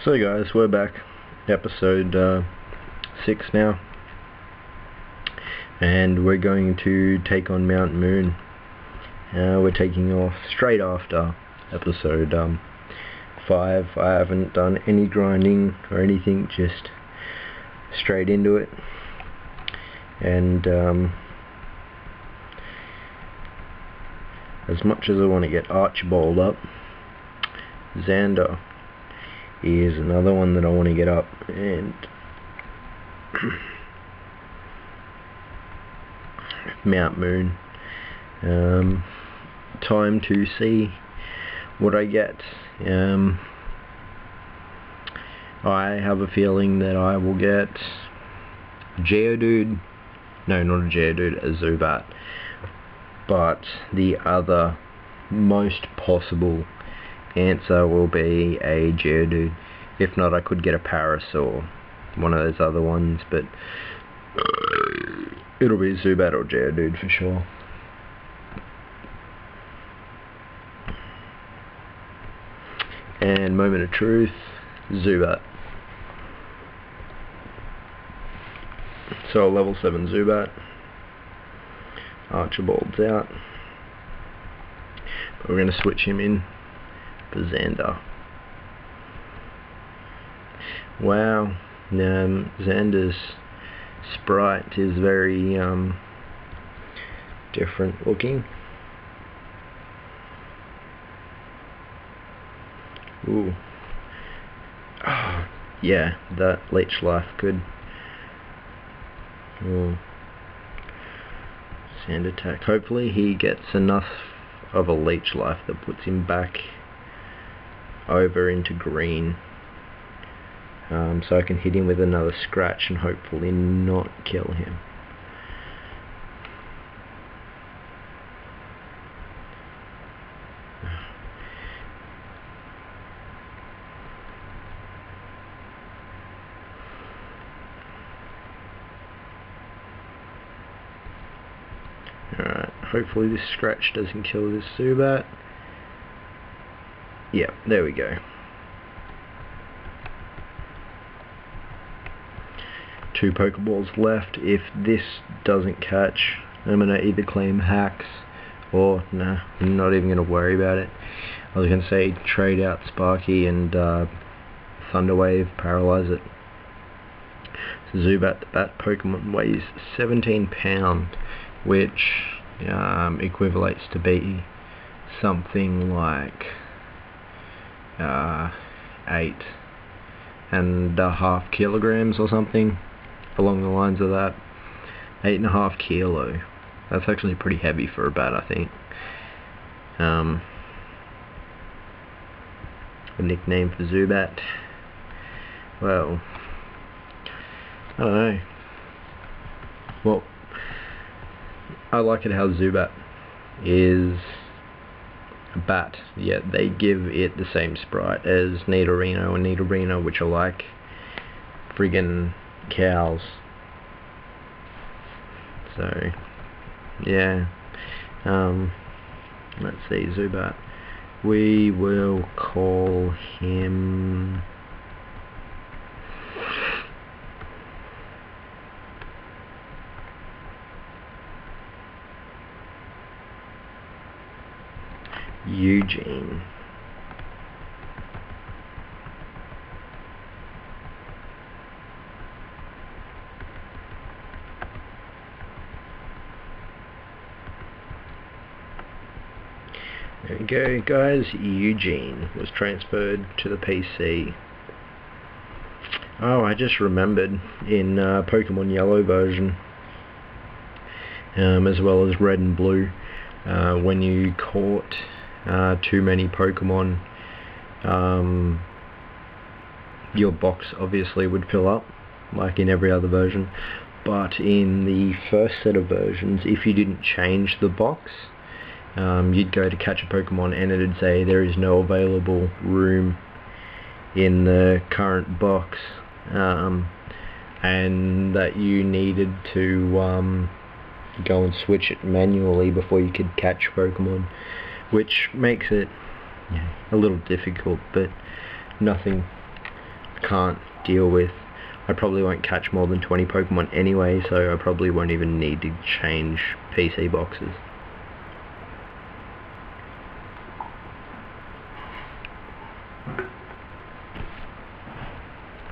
So guys, we're back, episode 6 now, and we're going to take on Mount Moon. We're taking off straight after episode 5. I haven't done any grinding or anything, just straight into it. And as much as I want to get Archibald up, Xander is another one that I want to get up, and Mount Moon. Time to see what I get. I have a feeling that I will get a Geodude. No, not a Geodude, a Zubat. But the other most possible answer will be a Geodude. If not, I could get a Paris or one of those other ones, but it'll be Zubat or Geodude for sure. And moment of truth, Zubat. So level 7 Zubat. Archibald's out. But we're going to switch him in for Xander. Wow, Xander's sprite is very different looking. Ooh. Oh, yeah, that leech life could. Ooh. Sand attack. Hopefully he gets enough of a leech life that puts him back over into green, so I can hit him with another scratch and hopefully not kill him. Alright, hopefully this scratch doesn't kill this Zubat. Yep, there we go. 2 Pokeballs left. If this doesn't catch, I'm going to either claim hacks or, nah, I'm not even going to worry about it. I was going to say trade out Sparky and Thunder Wave, paralyze it. So Zubat, the bat Pokemon, weighs 17 pounds, which equivalates to be something like 8.5 kilograms or something along the lines of that. 8.5 kilo. That's actually pretty heavy for a bat, I think. A nickname for Zubat. Well, I don't know. Well, I like it how Zubat is a bat, yet they give it the same sprite as Nidorino and Nidorino, which are like friggin' cows. So, yeah. Let's see, Zubat. We will call him Eugene. There we go, guys. Eugene was transferred to the PC. Oh, I just remembered in Pokemon Yellow version, as well as Red and Blue, when you caught too many Pokemon, your box obviously would fill up, like in every other version. But in the first set of versions, if you didn't change the box, you'd go to catch a Pokemon and it'd say there is no available room in the current box, and that you needed to go and switch it manually before you could catch Pokemon, which makes it a little difficult, but nothing can't deal with. I probably won't catch more than 20 Pokemon anyway, so I probably won't even need to change PC boxes.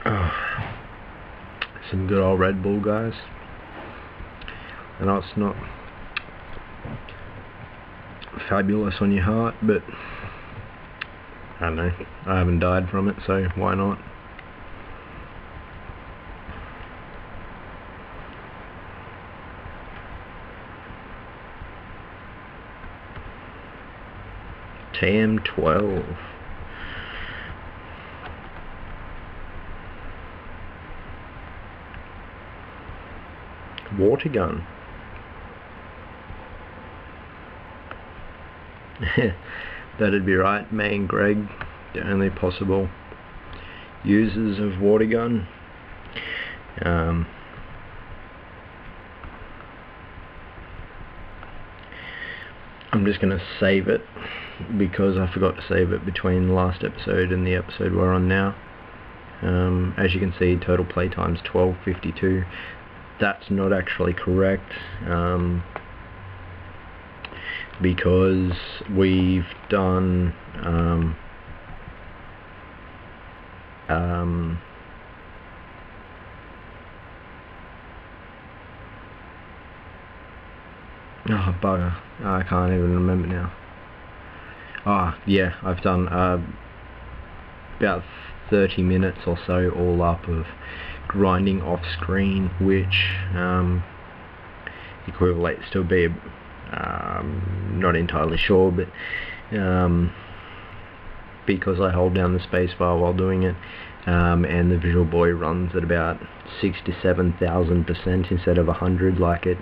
Oh, some good old Red Bull, guys. I know it's not fabulous on your heart, but I don't know, I haven't died from it, so why not? TM12. Water gun. That'd be right, May and Greg, the only possible users of water gun. I'm just going to save it because I forgot to save it between the last episode and the episode we're on now. As you can see, total play time's 12:52. That's not actually correct, because we've done oh bugger, I can't even remember now. Yeah, I've done about 30 minutes or so all up of grinding off screen, which equates to be not entirely sure, but because I hold down the spacebar while doing it, and the Visual Boy runs at about 67,000% instead of 100 like it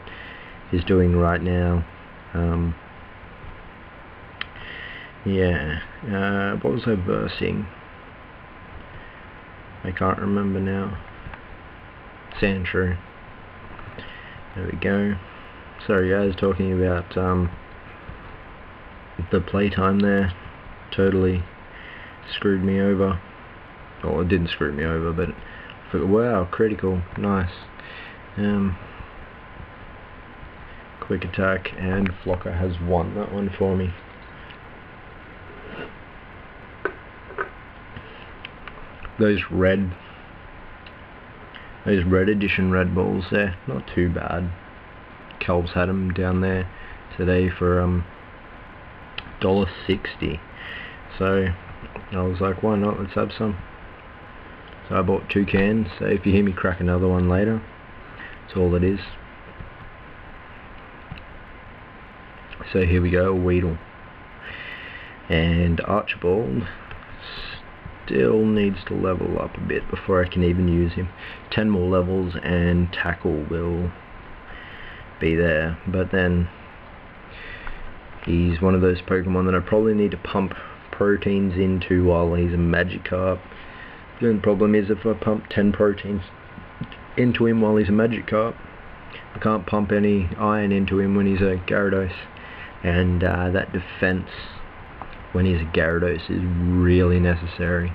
is doing right now. Yeah, what was I versing? I can't remember now. Sandshrew. There we go. Sorry guys, talking about the playtime there. Totally screwed me over. Well, it didn't screw me over, but I thought, wow, critical, nice. Quick attack, and Flocker has won that one for me. Those red edition Red Bulls there, not too bad. Calv's had them down there today for $1.60, so I was like, why not, let's have some. So I bought 2 cans, so if you hear me crack another one later, that's all it is. So here we go, Weedle. And Archibald still needs to level up a bit before I can even use him. 10 more levels and Tackle will be there, but then he's one of those Pokemon that I probably need to pump proteins into while he's a Magikarp. The only problem is if I pump 10 proteins into him while he's a Magikarp, I can't pump any iron into him when he's a Gyarados, and that defense when he's a Gyarados is really necessary.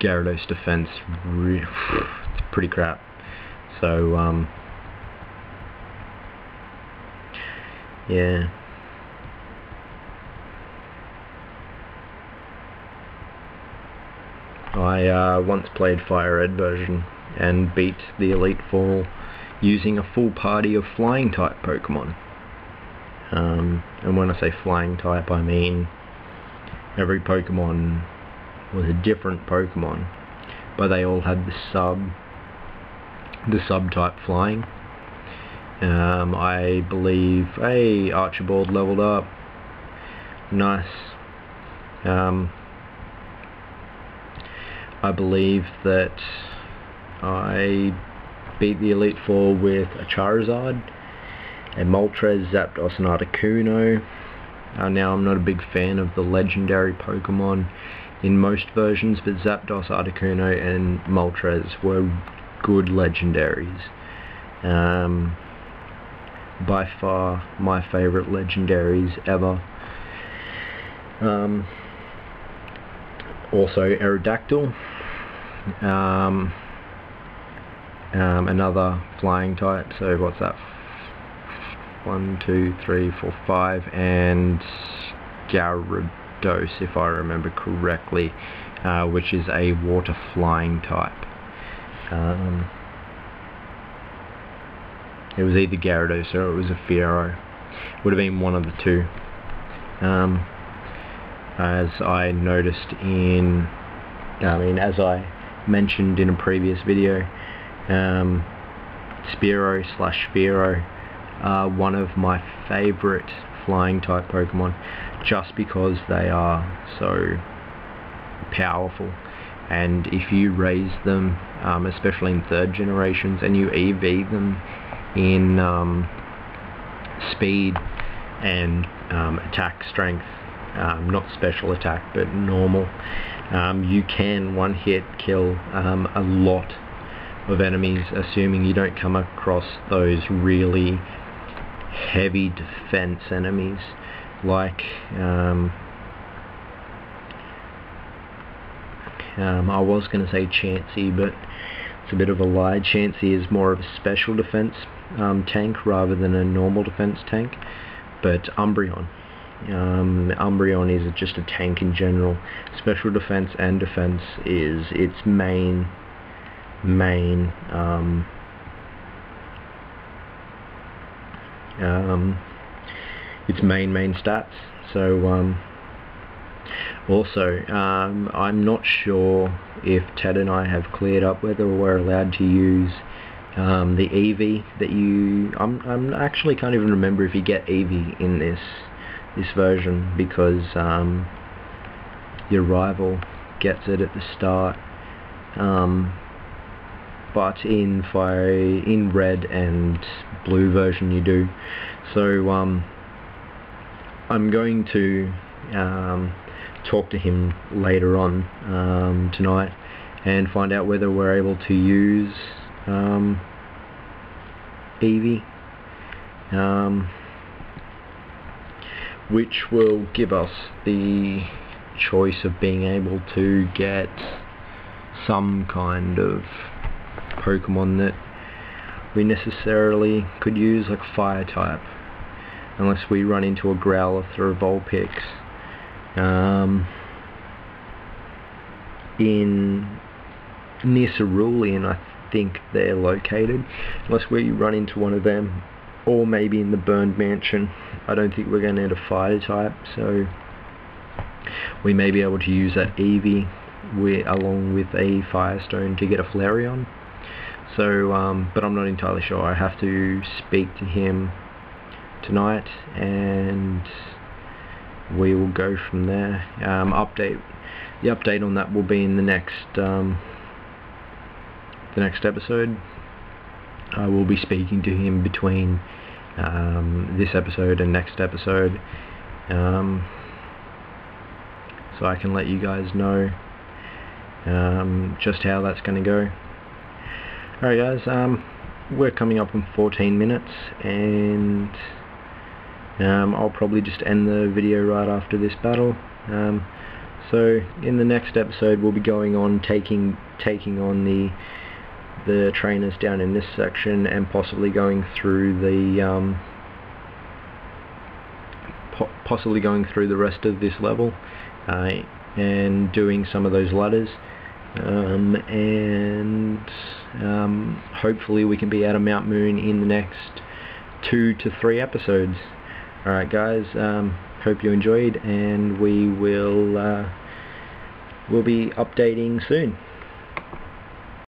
Gyarados defense, it's pretty crap. So yeah. I once played Fire Red version and beat the Elite Four using a full party of Flying type Pokemon. And when I say Flying type, I mean every Pokemon was a different Pokemon, but they all had the sub-type Flying. I believe, hey, Archibald leveled up. Nice. I believe that I beat the Elite Four with a Charizard, a Moltres, Zapdos and Articuno. Now I'm not a big fan of the legendary Pokemon in most versions, but Zapdos, Articuno and Moltres were good legendaries. By far my favourite legendaries ever. Also Aerodactyl, another flying type, so what's that, 1, 2, 3, 4, 5, and Gyarados, if I remember correctly, which is a water flying type. It was either Gyarados or it was a Fearow. Would have been one of the two. As I noticed in, as I mentioned in a previous video, Spearow/Fearow are one of my favourite flying type Pokemon, just because they are so powerful. And if you raise them, especially in third generations, and you EV them in speed and attack strength, not special attack but normal, you can one hit kill a lot of enemies, assuming you don't come across those really heavy defense enemies like I was going to say Chansey, but it's a bit of a lie. Chansey is more of a special defense tank rather than a normal defense tank. But Umbreon is just a tank in general. Special defense and defense is its main stats. So also, I'm not sure if Ted and I have cleared up whether we're allowed to use the Eevee that you... I'm actually can't even remember if you get Eevee in this version, because your rival gets it at the start, but in red and blue version you do. So I'm going to talk to him later on tonight and find out whether we're able to use Eevee, which will give us the choice of being able to get some kind of Pokemon that we necessarily could use, like fire type, unless we run into a Growlithe or a Vulpix. Near Cerulean, I think they're located, unless we run into one of them, or maybe in the Burned Mansion. I don't think we're going to need a fire type, so we may be able to use that Eevee along with a Firestone to get a Flareon. So, but I'm not entirely sure. I have to speak to him tonight, and we will go from there. The update on that will be in the next episode. I will be speaking to him between this episode and next episode, so I can let you guys know just how that's going to go. Alright guys, we're coming up on 14 minutes, and I'll probably just end the video right after this battle. So in the next episode we'll be going on taking on the trainers down in this section, and possibly going through the rest of this level, and doing some of those ladders, and hopefully we can be out of Mount Moon in the next 2 to 3 episodes. Alright guys, hope you enjoyed, and we'll be updating soon.